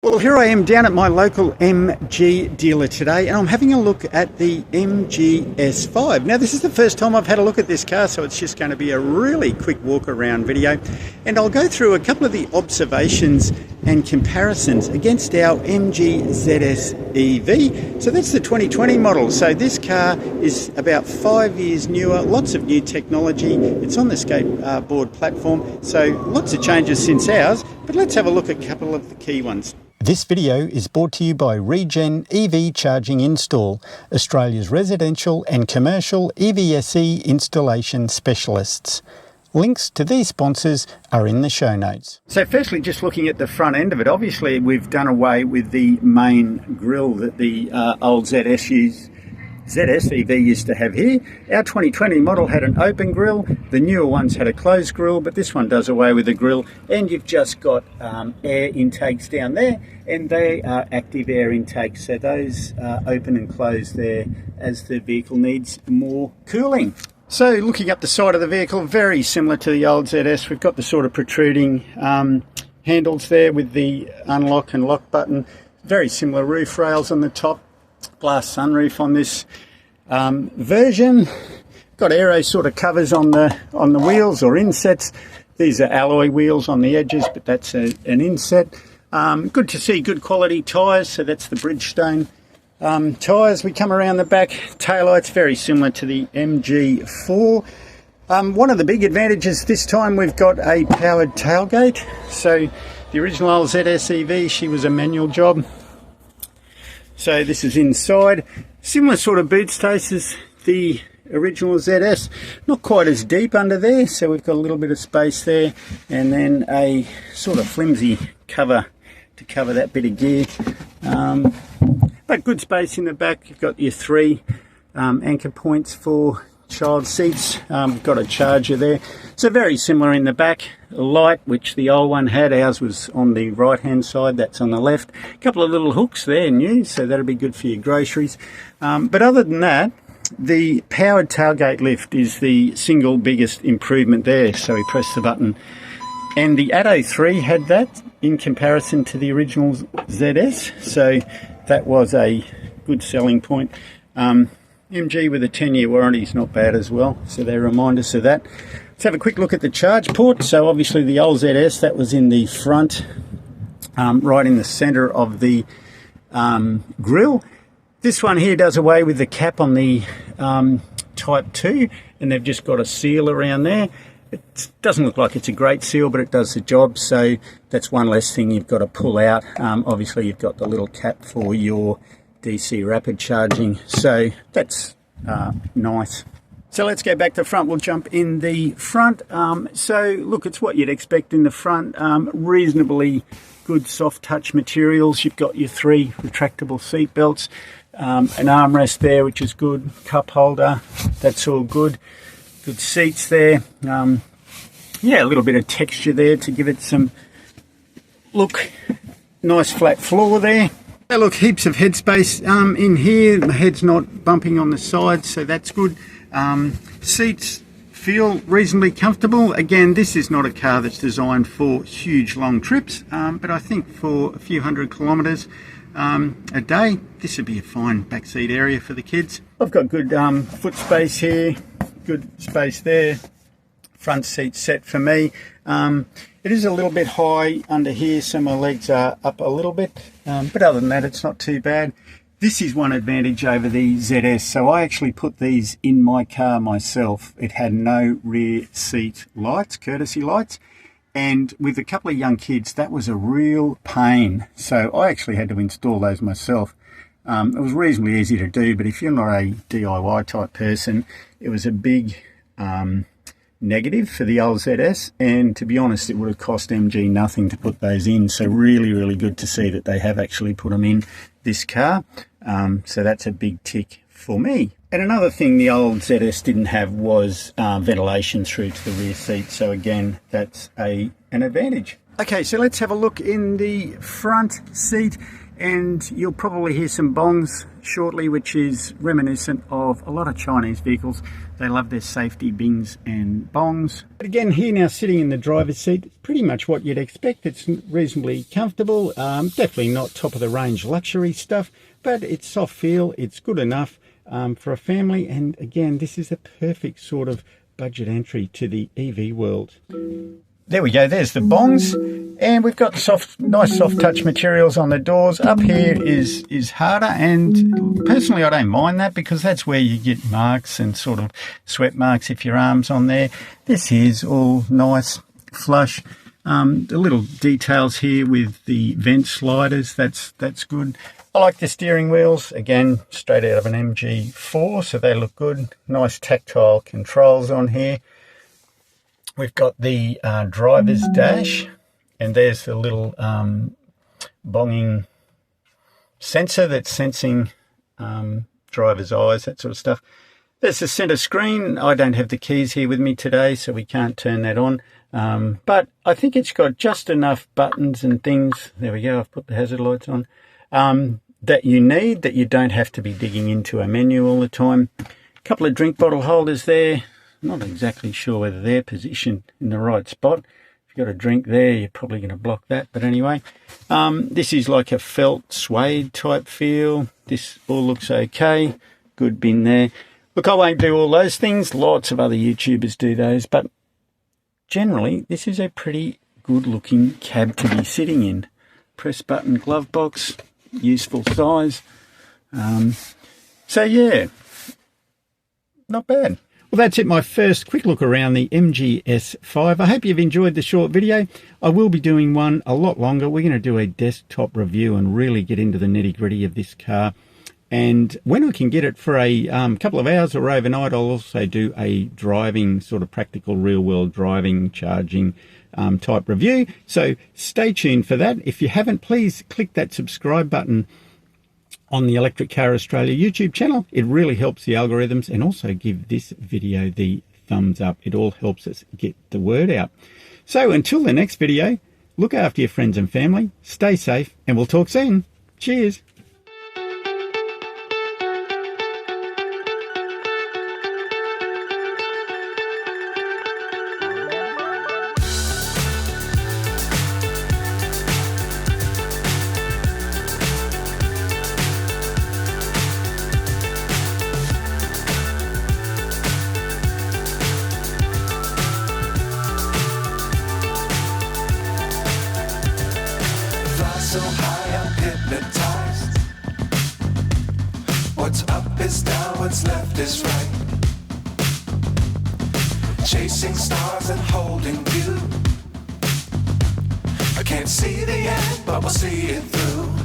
Well, here I am down at my local MG dealer today, and I'm having a look at the MGS5. Now, this is the first time I've had a look at this car, so it's just going to be a really quick walk around video, and I'll go through a couple of the observations and comparisons against our MG ZS EV. So that's the 2020 model. So this car is about 5 years newer, lots of new technology. It's on the skateboard platform, so lots of changes since ours, but let's have a look at a couple of the key ones. This video is brought to you by Regen EV Charging Install, Australia's residential and commercial EVSE installation specialists. Links to these sponsors are in the show notes. So firstly, just looking at the front end of it, obviously we've done away with the main grille that the old ZS EV used to have here. Our 2020 model had an open grille, the newer ones had a closed grille, but this one does away with the grille, and you've just got air intakes down there, and they are active air intakes, so those open and close there as the vehicle needs more cooling. So looking up the side of the vehicle, very similar to the old ZS, we've got the sort of protruding handles there with the unlock and lock button, very similar roof rails on the top, glass sunroof on this version. Got aero sort of covers on the wheels or insets. These are alloy wheels on the edges, but that's an inset. Good to see good quality tyres, so that's the Bridgestone tyres. We come around the back, taillights very similar to the MG4. One of the big advantages this time, we've got a powered tailgate. So the original old ZS EV, she was a manual job. So this is inside, similar sort of boot space as the original ZS, not quite as deep under there, so we've got a little bit of space there, and then a sort of flimsy cover to cover that bit of gear, but good space in the back. You've got your three anchor points for child seats. We've got a charger there, so very similar in the back. A light, which the old one had, ours was on the right hand side, that's on the left. A couple of little hooks there, new, so that'll be good for your groceries. But other than that, the powered tailgate lift is the single biggest improvement there. So we press the button, and the Atto 3 had that in comparison to the original ZS, so that was a good selling point. MG with a 10-year warranty is not bad as well, so they remind us of that. Let's have a quick look at the charge port. So obviously the old ZS, that was in the front, right in the centre of the grille. This one here does away with the cap on the Type 2, and they've just got a seal around there. It doesn't look like it's a great seal, but it does the job, so that's one less thing you've got to pull out. Obviously you've got the little cap for your DC rapid charging, so that's nice. So let's go back to the front. We'll jump in the front. So look, it's what you'd expect in the front. Reasonably good soft touch materials. You've got your three retractable seat belts, an armrest there, which is good, cup holder, that's all good. Good seats there. Yeah, a little bit of texture there to give it some look. Nice flat floor there. Hey, look, heaps of headspace in here. My head's not bumping on the sides, so that's good. Seats feel reasonably comfortable. Again, this is not a car that's designed for huge long trips, but I think for a few hundred kilometres a day, this would be a fine backseat area for the kids. I've got good foot space here, good space there. Front seat set for me. It is a little bit high under here, so my legs are up a little bit, but other than that, it's not too bad. This is one advantage over the ZS, so I actually put these in my car myself. It had no rear seat lights, courtesy lights, and with a couple of young kids, that was a real pain, so I actually had to install those myself. It was reasonably easy to do, but if you're not a DIY type person, it was a big negative for the old ZS, and to be honest, it would have cost MG nothing to put those in, so really good to see that they have actually put them in this car. So that's a big tick for me. And another thing the old ZS didn't have was ventilation through to the rear seat, so again, that's an advantage. Okay, so let's have a look in the front seat, and you'll probably hear some bongs shortly, which is reminiscent of a lot of Chinese vehicles. They love their safety bings and bongs. But again, here now sitting in the driver's seat, pretty much what you'd expect. It's reasonably comfortable, definitely not top of the range luxury stuff, but it's soft feel, it's good enough for a family. And again, this is a perfect sort of budget entry to the EV world. There we go, there's the bongs, and we've got nice soft touch materials on the doors. Up here is harder, and personally I don't mind that because that's where you get marks and sort of sweat marks if your arm's on there. This is all nice, flush. The little details here with the vent sliders, that's good. I like the steering wheels, again, straight out of an MG4, so they look good. Nice tactile controls on here. We've got the driver's dash, and there's the little bonging sensor that's sensing driver's eyes, that sort of stuff. There's the center screen. I don't have the keys here with me today, so we can't turn that on. But I think it's got just enough buttons and things. There we go, I've put the hazard lights on. That you need, that you don't have to be digging into a menu all the time. A couple of drink bottle holders there. Not exactly sure whether they're positioned in the right spot. If you've got a drink there, you're probably going to block that. But anyway, this is like a felt suede type feel. This all looks okay. Good bin there. Look, I won't do all those things. Lots of other YouTubers do those. But generally, this is a pretty good looking cab to be sitting in. Press button glove box, useful size. So yeah, not bad. Well, that's it, my first quick look around the MGS5. I hope you've enjoyed the short video. I will be doing one a lot longer. We're going to do a desktop review and really get into the nitty-gritty of this car. And when I can get it for a couple of hours or overnight, I'll also do a driving, sort of practical real-world driving, charging type review. So stay tuned for that. If you haven't, please click that subscribe button on the Electric Car Australia YouTube channel. It really helps the algorithms, and also give this video the thumbs up. It all helps us get the word out. So until the next video, look after your friends and family, stay safe, and we'll talk soon. Cheers. So high I'm hypnotized. What's up is down, what's left is right. Chasing stars and holding you. I can't see the end, but we'll see it through.